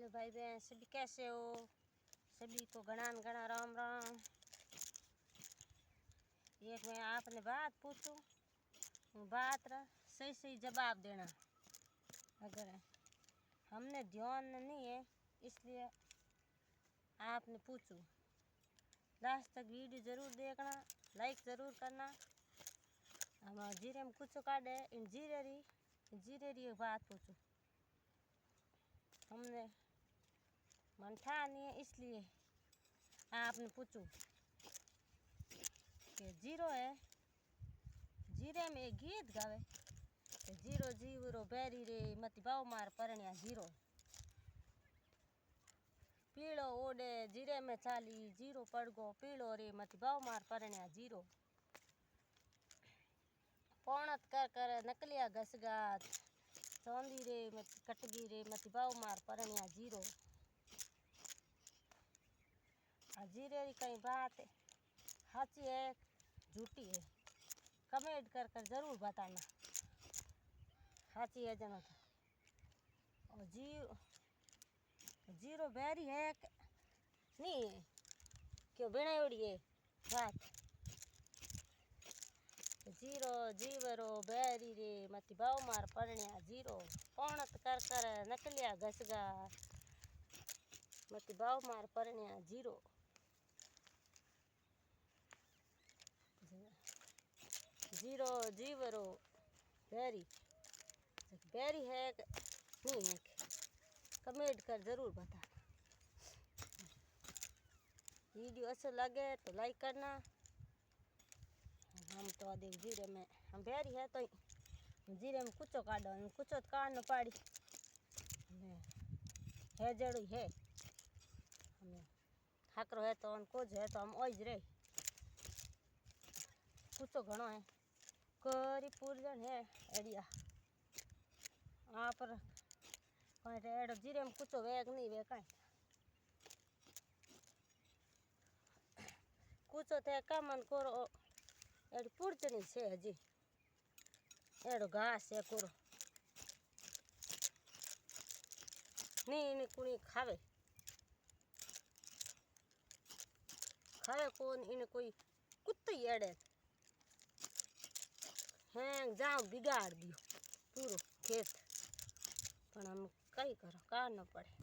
Hello भाई बहन, सभी कैसे हो? सभी को घना घना राम राम। एक मैं आपने बात पूछूं, बात रहा सही सही जवाब देना। अगर हमने ध्यान नहीं है इसलिए आपने पूछूं। लास्ट तक वीडियो ज़रूर देखना, लाइक ज़रूर करना। हम जीरे में कुछ काटे इन जीरे री एक बात पूछूं। हमने मन था नहीं है इसलिए आपने पूछूं कि जीरो है। जीरे में एक गीत गावे, जीरो जीवरो बैरी रे मती बाव मार परण्या जीरो। पीड़ो ओडे जीरे में चाली, जीरो पड़गो पीड़ो रे मती बाव मार परण्या जीरो। पौणत कर कर नकलिया घसगात, चांदी रे मत कटगी रे मती बाव मार परण्या जीरो। जीरे री कई बात है सच्ची है झूठी है, कमेंट कर कर जरूर बताना सच्ची है जना था। और जीरो बैरी है नहीं है क्यों बिना उड़ी है बात। जीरो जीवरो बैरी रे मती बाव मार परण्या जीरो। पौणत कर कर नकलिया घसगा मती बाव मार परण्या जीरो। जीरो जीवरो बैरी बैरी है नहीं है कमेंट कर जरूर बताना। वीडियो अच्छा लगे तो लाइक करना। हम तो देख जीरे में हम बैरी है तो जीरे में कुछ काटो, कुछ तो काट न पाड़ी है जड़ी है। हमें हाकरो है तो कुछ है तो हम ओज रहे कुछ घणो है करी पूरजन है एडिया आप एडो जीरे में कुछ वेग नहीं वे कहीं कुछ थे कमन कोरो एडी पूरजनी से हजी एडो घास है कोरो नहीं कुणी खावे खावे कौन इन कोई कुत्ते एड़े हैं जाओ बिगाड़ दियो पूरो खेत। पर हम कई करो का न पड़े।